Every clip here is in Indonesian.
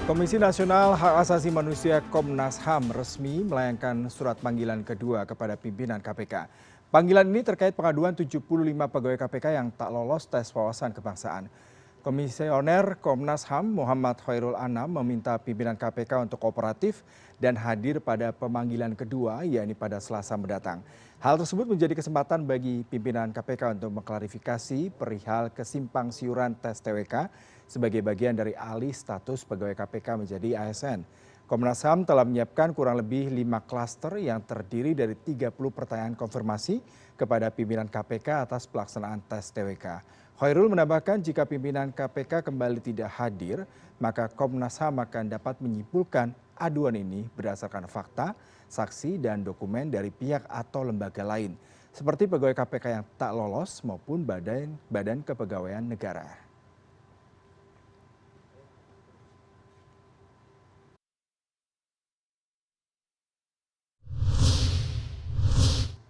Komisi Nasional Hak Asasi Manusia Komnas HAM resmi melayangkan surat panggilan kedua kepada pimpinan KPK. Panggilan ini terkait pengaduan 75 pegawai KPK yang tak lolos tes wawasan kebangsaan. Komisioner Komnas HAM Muhammad Khairul Anam meminta pimpinan KPK untuk kooperatif dan hadir pada pemanggilan kedua, yakni pada Selasa mendatang. Hal tersebut menjadi kesempatan bagi pimpinan KPK untuk mengklarifikasi perihal kesimpang siuran tes TWK sebagai bagian dari alih status pegawai KPK menjadi ASN. Komnas HAM telah menyiapkan kurang lebih 5 klaster yang terdiri dari 30 pertanyaan konfirmasi kepada pimpinan KPK atas pelaksanaan tes TWK. Khairul menambahkan jika pimpinan KPK kembali tidak hadir, maka Komnas HAM akan dapat menyimpulkan aduan ini berdasarkan fakta, saksi, dan dokumen dari pihak atau lembaga lain, seperti pegawai KPK yang tak lolos maupun badan kepegawaian negara.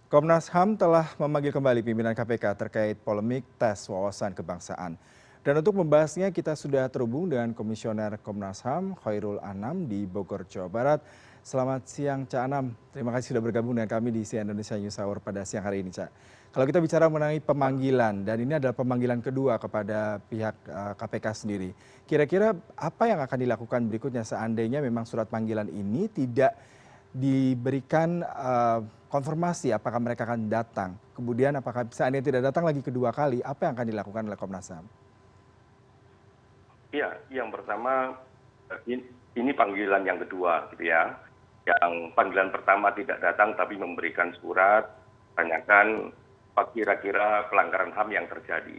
Komnas HAM telah memanggil kembali pimpinan KPK terkait polemik tes wawasan kebangsaan. Dan untuk membahasnya kita sudah terhubung dengan Komisioner Komnas HAM Khairul Anam di Bogor, Jawa Barat. Selamat siang Cak Anam, terima kasih sudah bergabung dengan kami di CNN Indonesia News Hour pada siang hari ini Cak. Kalau kita bicara mengenai pemanggilan, dan ini adalah pemanggilan kedua kepada pihak KPK sendiri. Kira-kira apa yang akan dilakukan berikutnya seandainya memang surat panggilan ini tidak diberikan konfirmasi apakah mereka akan datang. Kemudian apakah seandainya tidak datang lagi kedua kali, apa yang akan dilakukan oleh Komnas HAM? Iya, yang pertama ini panggilan yang kedua gitu ya. Yang panggilan pertama tidak datang tapi memberikan surat, tanyakan apa kira-kira pelanggaran HAM yang terjadi.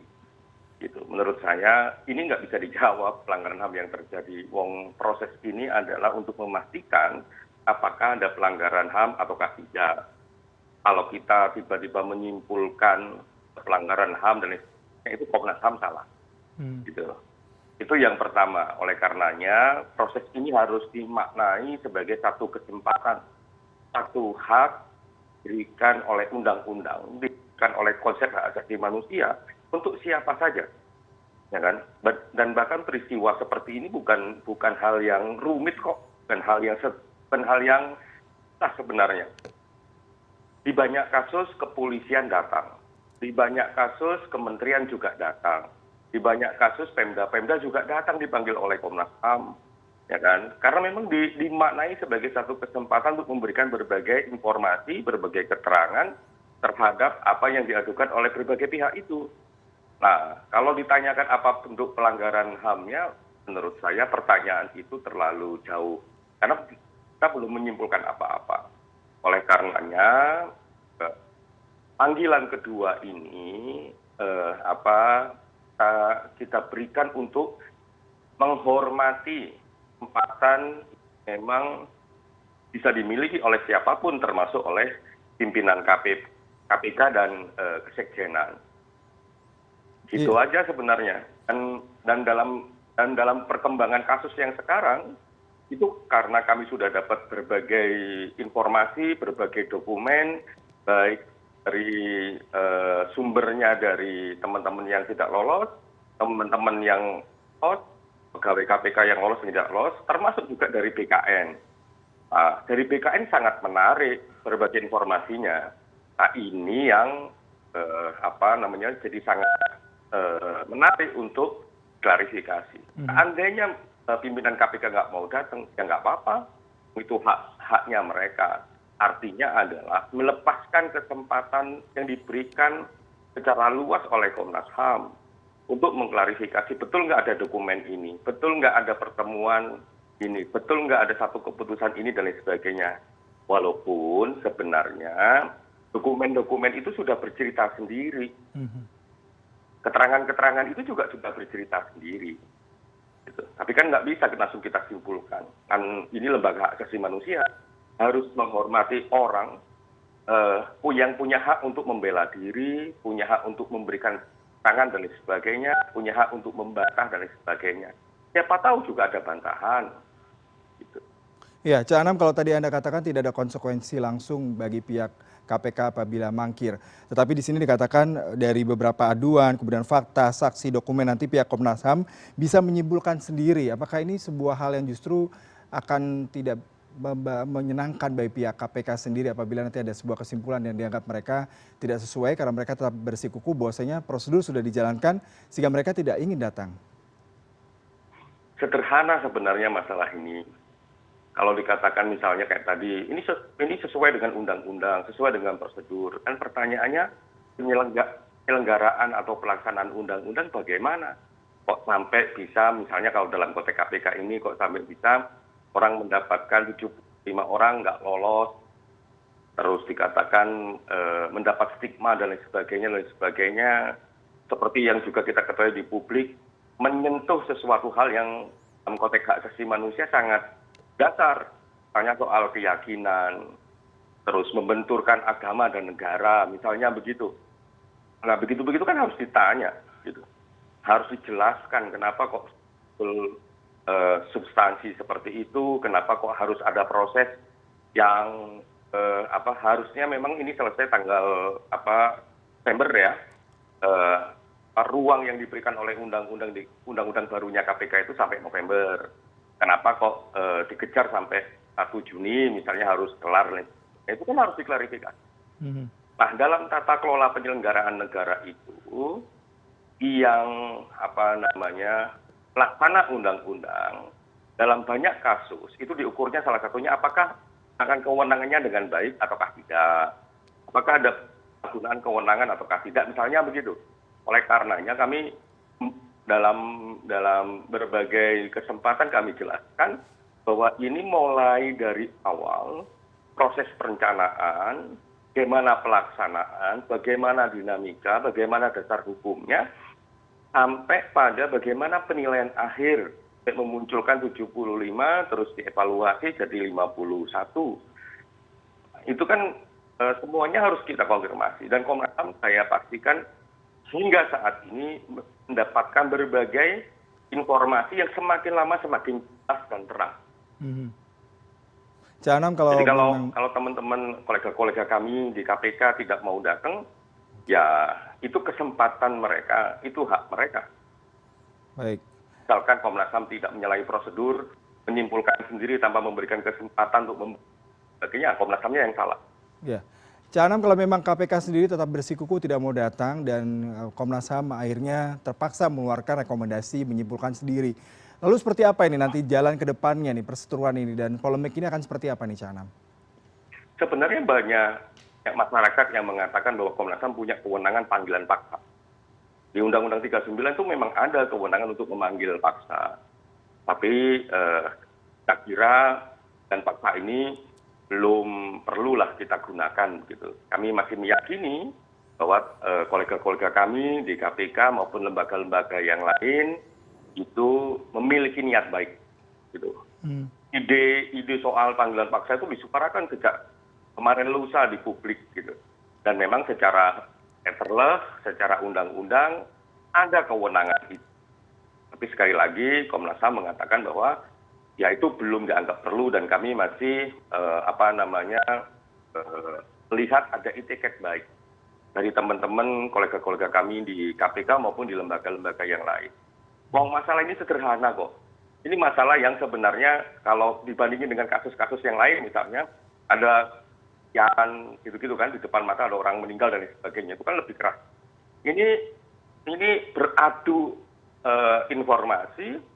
Gitu. Menurut saya ini nggak bisa dijawab pelanggaran HAM yang terjadi. Wong proses ini adalah untuk memastikan apakah ada pelanggaran HAM ataukah tidak. Kalau kita tiba-tiba menyimpulkan pelanggaran HAM dan itu Komnas HAM salah. Gitu. Itu yang pertama. Oleh karenanya proses ini harus dimaknai sebagai satu kesempatan, satu hak diberikan oleh undang-undang, diberikan oleh konsep hak asasi manusia untuk siapa saja. Ya kan? Dan bahkan peristiwa seperti ini bukan hal yang rumit kok, bukan hal yang sah sebenarnya. Di banyak kasus kepolisian datang, di banyak kasus kementerian juga datang, di banyak kasus Pemda juga datang dipanggil oleh Komnas HAM, ya kan? Karena memang dimaknai sebagai satu kesempatan untuk memberikan berbagai informasi, berbagai keterangan terhadap apa yang diadukan oleh berbagai pihak itu. Nah, kalau ditanyakan apa bentuk pelanggaran HAM-nya, menurut saya pertanyaan itu terlalu jauh. Karena kita belum menyimpulkan apa-apa. Oleh karenanya, panggilan kedua ini kita berikan untuk menghormati kesempatan memang bisa dimiliki oleh siapapun, termasuk oleh pimpinan KPK dan kesekjenan. Itu aja sebenarnya. Dan dalam perkembangan kasus yang sekarang, itu karena kami sudah dapat berbagai informasi, berbagai dokumen, baik dari sumbernya dari teman-teman yang tidak lolos, teman-teman yang lolos, pegawai KPK yang lolos dan tidak lolos, termasuk juga dari BKN. Nah, dari BKN sangat menarik berbagai informasinya. Nah, ini yang jadi sangat menarik untuk klarifikasi. Seandainya pimpinan KPK nggak mau datang, ya nggak apa-apa. Itu haknya mereka. Artinya adalah melepaskan kesempatan yang diberikan secara luas oleh Komnas HAM untuk mengklarifikasi betul nggak ada dokumen ini, betul nggak ada pertemuan ini, betul nggak ada satu keputusan ini dan lain sebagainya. Walaupun sebenarnya dokumen-dokumen itu sudah bercerita sendiri. Keterangan-keterangan itu juga sudah bercerita sendiri. Gitu. Tapi kan nggak bisa langsung kita simpulkan. Kan ini lembaga hak asasi manusia harus menghormati orang yang punya hak untuk membela diri, punya hak untuk memberikan tangan dan lain sebagainya, punya hak untuk membantah dan lain sebagainya. Siapa tahu juga ada bantahan. Gitu. Ya, Cak Anam, kalau tadi Anda katakan tidak ada konsekuensi langsung bagi pihak KPK apabila mangkir. Tetapi di sini dikatakan dari beberapa aduan, kemudian fakta, saksi, dokumen nanti pihak Komnas HAM bisa menyimpulkan sendiri. Apakah ini sebuah hal yang justru akan tidak menyenangkan bagi pihak KPK sendiri apabila nanti ada sebuah kesimpulan yang dianggap mereka tidak sesuai karena mereka tetap bersikukuh bahwasanya prosedur sudah dijalankan sehingga mereka tidak ingin datang. Sederhana sebenarnya masalah ini. Kalau dikatakan misalnya kayak tadi, ini sesuai dengan undang-undang, sesuai dengan prosedur. Dan pertanyaannya, penyelenggaraan atau pelaksanaan undang-undang bagaimana? Kok sampai bisa, misalnya kalau dalam konteks KPK ini, kok sampai bisa orang mendapatkan 75 orang nggak lolos, terus dikatakan mendapat stigma dan lain sebagainya, seperti yang juga kita ketahui di publik, menyentuh sesuatu hal yang dalam konteks hak asasi manusia sangat dasar, misalnya soal keyakinan, terus membenturkan agama dan negara, misalnya begitu. Nah begitu-begitu kan harus ditanya, gitu. Harus dijelaskan kenapa kok substansi seperti itu, kenapa kok harus ada proses yang harusnya memang ini selesai tanggal Desember ya. Ruang yang diberikan oleh undang-undang barunya KPK itu sampai November. Kenapa kok dikejar sampai 1 Juni misalnya harus kelar? Itu kan harus diklarifikasi. Nah dalam tata kelola penyelenggaraan negara itu yang pelaksana undang-undang dalam banyak kasus itu diukurnya salah satunya apakah menggunakan kewenangannya dengan baik ataukah tidak. Apakah ada penggunaan kewenangan ataukah tidak, misalnya begitu. Oleh karenanya kami dalam berbagai kesempatan kami jelaskan bahwa ini mulai dari awal proses perencanaan, bagaimana pelaksanaan, bagaimana dinamika, bagaimana dasar hukumnya, sampai pada bagaimana penilaian akhir memunculkan 75 terus dievaluasi jadi 51. Itu kan semuanya harus kita konfirmasi dan Komnas HAM saya pastikan hingga saat ini mendapatkan berbagai informasi yang semakin lama semakin jelas dan terang. Cak Anam, Jadi kalau teman-teman kolega-kolega kami di KPK tidak mau datang, ya itu kesempatan mereka, itu hak mereka. Baik. Misalkan Komnas HAM tidak menyalahi prosedur, menyimpulkan sendiri tanpa memberikan kesempatan untuk sebagainya, Komnas HAM-nya yang salah. Ya. Cak Anam, kalau memang KPK sendiri tetap bersikukuh tidak mau datang dan Komnas HAM akhirnya terpaksa mengeluarkan rekomendasi menyimpulkan sendiri. Lalu seperti apa ini nanti jalan ke depannya nih perseteruan ini dan polemik ini akan seperti apa nih Cak Anam? Sebenarnya banyak masyarakat yang mengatakan bahwa Komnas HAM punya kewenangan panggilan paksa. Di Undang-Undang 39 itu memang ada kewenangan untuk memanggil paksa. Tapi saya kira dan paksa ini belum perlulah kita gunakan gitu. Kami masih meyakini bahwa kolega-kolega kami di KPK maupun lembaga-lembaga yang lain itu memiliki niat baik gitu. Ide soal panggilan paksa itu disuarakan sejak kemarin lusa di publik gitu. Dan memang secara letterless, secara undang-undang ada kewenangan itu. Tapi sekali lagi Komnas HAM mengatakan bahwa ya itu belum dianggap perlu dan kami masih melihat ada itikat baik dari teman-teman kolega-kolega kami di KPK maupun di lembaga-lembaga yang lain. Masalah ini sederhana kok. Ini masalah yang sebenarnya kalau dibandingin dengan kasus-kasus yang lain misalnya ada yang gitu-gitu kan di depan mata ada orang meninggal dan sebagainya itu kan lebih keras. Ini beradu informasi,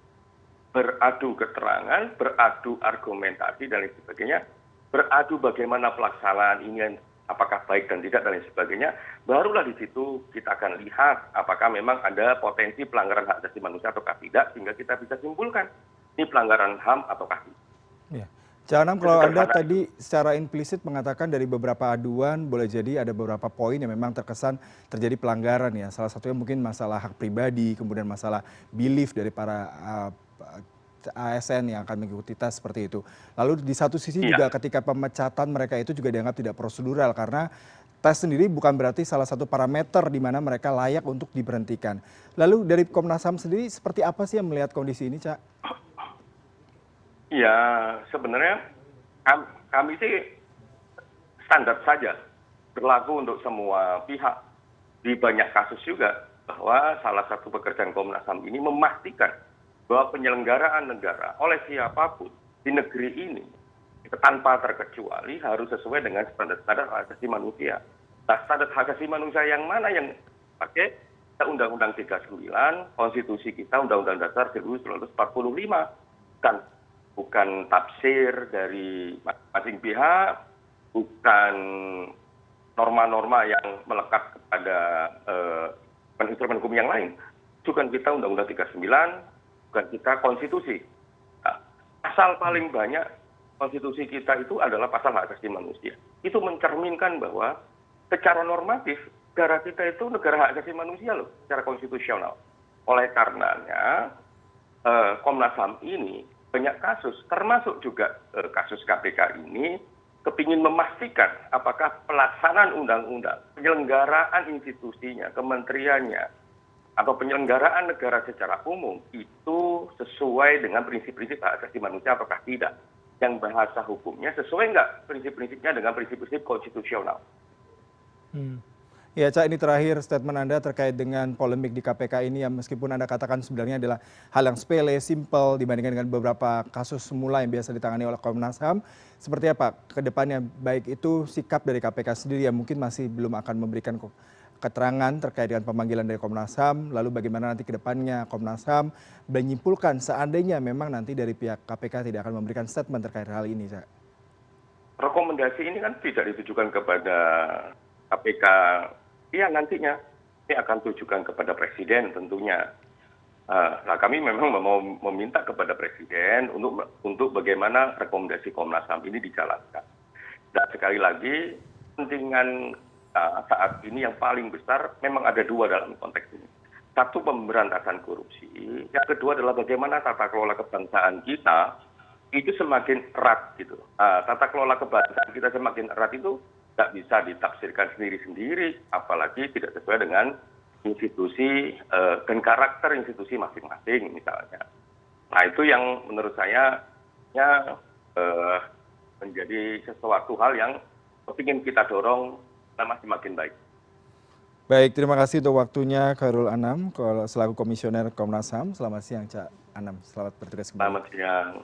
beradu keterangan, beradu argumentasi dan lain sebagainya, beradu bagaimana pelaksanaan ini apakah baik dan tidak dan lain sebagainya, barulah di situ kita akan lihat apakah memang ada potensi pelanggaran hak asasi manusia ataukah tidak sehingga kita bisa simpulkan ini pelanggaran HAM ataukah tidak. Ya. Cak Anam, kalau Anda tadi secara implisit mengatakan dari beberapa aduan boleh jadi ada beberapa poin yang memang terkesan terjadi pelanggaran ya. Salah satunya mungkin masalah hak pribadi, kemudian masalah belief dari para ASN yang akan mengikuti tes seperti itu. Lalu di satu sisi juga ketika pemecatan mereka itu juga dianggap tidak prosedural karena tes sendiri bukan berarti salah satu parameter di mana mereka layak untuk diberhentikan. Lalu dari Komnas HAM sendiri seperti apa sih yang melihat kondisi ini, Cak? Ya sebenarnya kami sih standar saja, berlaku untuk semua pihak. Di banyak kasus juga bahwa salah satu pekerjaan Komnas HAM ini memastikan bahwa penyelenggaraan negara oleh siapapun di negeri ini tanpa terkecuali harus sesuai dengan standar-standar hak asasi manusia. Nah, standar hak asasi manusia yang mana yang pakai? Undang-Undang 39, konstitusi kita Undang-Undang Dasar 1945. Bukan tafsir dari masing-masing pihak, bukan norma-norma yang melekat kepada instrumen hukum yang lain. Bukan kita Undang-Undang 39, bukan kita konstitusi. Nah, pasal paling banyak konstitusi kita itu adalah pasal hak asasi manusia. Itu mencerminkan bahwa secara normatif negara kita itu negara hak asasi manusia loh, secara konstitusional. Oleh karenanya Komnas HAM ini banyak kasus, termasuk juga kasus KPK ini, kepingin memastikan apakah pelaksanaan undang-undang, penyelenggaraan institusinya, kementeriannya, atau penyelenggaraan negara secara umum itu sesuai dengan prinsip-prinsip hak asasi manusia apakah tidak. Yang bahasa hukumnya sesuai nggak prinsip-prinsipnya dengan prinsip-prinsip konstitusional. Ya, Cak, ini terakhir statement Anda terkait dengan polemik di KPK ini yang meskipun Anda katakan sebenarnya adalah hal yang sepele, simple dibandingkan dengan beberapa kasus semula yang biasa ditangani oleh Komnas HAM. Seperti apa ke depannya, baik itu sikap dari KPK sendiri yang mungkin masih belum akan memberikan keterangan terkait dengan pemanggilan dari Komnas HAM, lalu bagaimana nanti ke depannya Komnas HAM menyimpulkan seandainya memang nanti dari pihak KPK tidak akan memberikan statement terkait hal ini, Cak. Rekomendasi ini kan tidak ditujukan kepada KPK. Iya, nantinya ini akan tujukan kepada Presiden tentunya. Nah, kami memang mau meminta kepada Presiden untuk bagaimana rekomendasi Komnas HAM ini dijalankan. Dan sekali lagi, kepentingan saat ini yang paling besar memang ada dua dalam konteks ini. Satu, pemberantasan korupsi. Yang kedua adalah bagaimana tata kelola kebangsaan kita itu semakin erat gitu. Tata kelola kebangsaan kita semakin erat itu tidak bisa ditafsirkan sendiri-sendiri, apalagi tidak sesuai dengan institusi dan karakter institusi masing-masing misalnya. Nah, itu yang menurut saya menjadi sesuatu hal yang ingin kita dorong semakin baik. Baik, terima kasih untuk waktunya Khairul Anam selaku Komisioner Komnas HAM. Selamat siang, Cak Anam. Selamat bertugas kembali. Selamat siang.